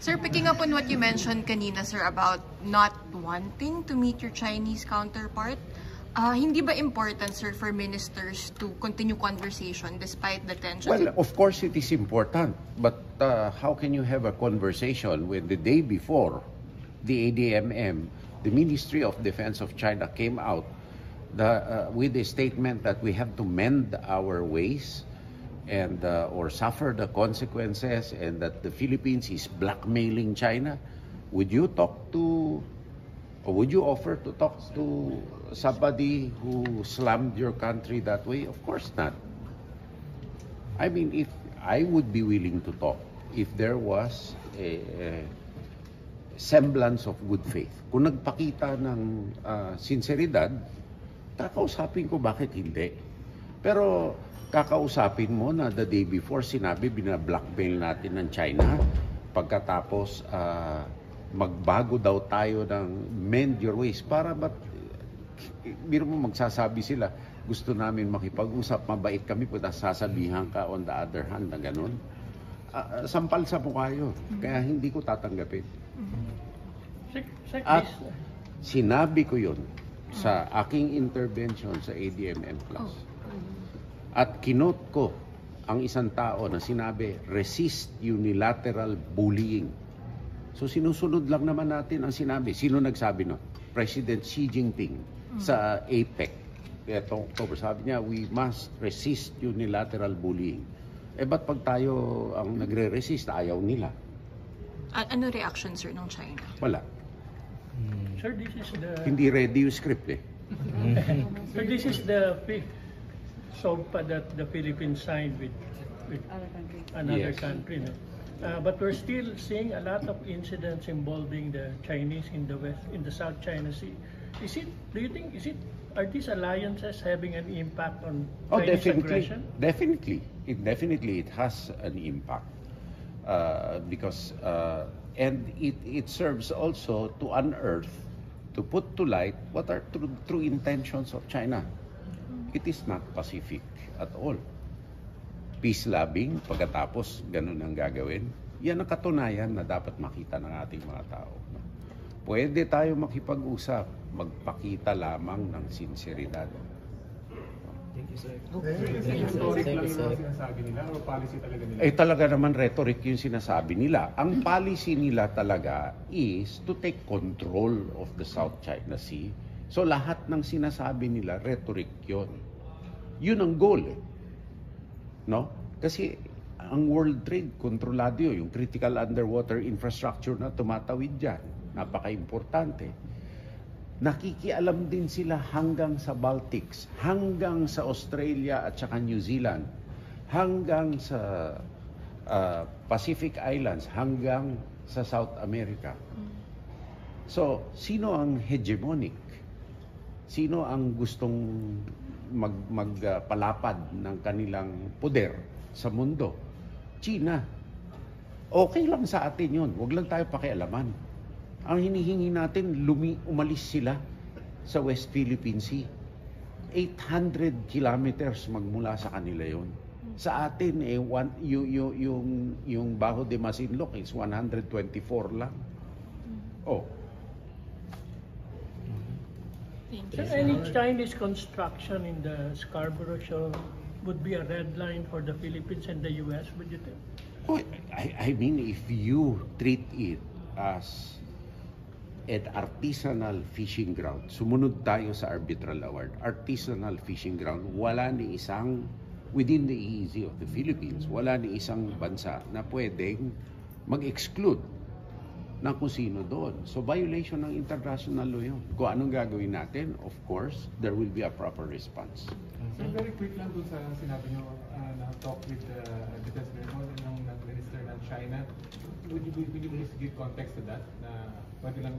Sir, picking up on what you mentioned kanina, sir, about not wanting to meet your Chinese counterpart, hindi ba important, sir, for ministers to continue conversation despite the tensions? Well, of course it is important, but how can you have a conversation when the day before the ADMM, the Ministry of Defense of China came out with a statement that we have to mend our ways and or suffer the consequences, and that the Philippines is blackmailing China? Would you talk to, or would you offer to talk to somebody who slammed your country that way? Of course not. I mean, if I would be willing to talk if there was a semblance of good faith. Kung nagpakita ng sinseridad, kakausapin ko, bakit hindi? Pero kakausapin mo na the day before sinabi binablockmail natin ng China, pagkatapos magbago daw tayo ng mend your ways, para ba't biro mo magsasabi sila gusto namin makipag-usap, mabait kami, pagka sasabihan ka on the other hand na ganun, sampal sa mukha yun. Kaya hindi ko tatanggapin. At sinabi ko yun sa aking intervention sa ADMM Plus. At kinote ko ang isang tao na sinabi, resist unilateral bullying. So sinusunod lang naman natin ang sinabi. Sino nagsabi no? President Xi Jinping sa APEC. Itong October, sabi niya, we must resist unilateral bullying. Eh ba't pag tayo ang nagre-resist, ayaw nila? Ano reaction, sir, ng China? Wala. Sir, this is the... Hindi ready yung script eh. Sir, this is the SOGPA that the Philippines signed with another Yes. country. No? But we're still seeing a lot of incidents involving the Chinese in the West, in the South China Sea. Do you think, are these alliances having an impact on Chinese aggression? Definitely. It has an impact. Because and it serves also to unearth, to put to light what are true intentions of China. It is not pacific at all. Peace-loving, pagkatapos ganun ang gagawin. Yan ang katunayan na dapat makita ng ating mga tao. Pwede tayo makipag-usap, magpakita lamang ng sinseridad. Thank you, sir. Rhetoric lang yung sinasabi nila o policy talaga nila? Eh talaga naman rhetoric yung sinasabi nila. Ang policy nila talaga is to take control of the South China Sea. So lahat ng sinasabi nila, rhetoric yun. Yun ang goal eh. No? Kasi ang world trade, kontrolado yun. Yung critical underwater infrastructure na tumatawid dyan. Napaka-importante. Nakikialam din sila hanggang sa Baltics, hanggang sa Australia at saka New Zealand, hanggang sa Pacific Islands, hanggang sa South America. So, sino ang hegemonic? Sino ang gustong magpalapad ng kanilang poder sa mundo? China. Okay lang sa atin yun. Huwag lang tayo pakialaman. Ang hinihingi natin, umalis sila sa West Philippine Sea. 800 kilometers magmula sa kanila yon. Sa atin, yung Bajo de Masinloc is 124 lang. Oh. Sir, any Chinese construction in the Scarborough Shoal would be a red line for the Philippines and the U.S., would you think? Oh, I mean, if you treat it as an artisanal fishing ground, sumunod tayo sa arbitral award, artisanal fishing ground, wala ni isang, within the EEZ of the Philippines, wala ni isang bansa na pwedeng mag-exclude ng kung sino doon. So violation ng international law yun. Kung anong gagawin natin, of course, there will be a proper response. So very quick lang dun sa sinabi nyo na talk with the Defense Minister ng China. Would you please give context to that? Na pwede lang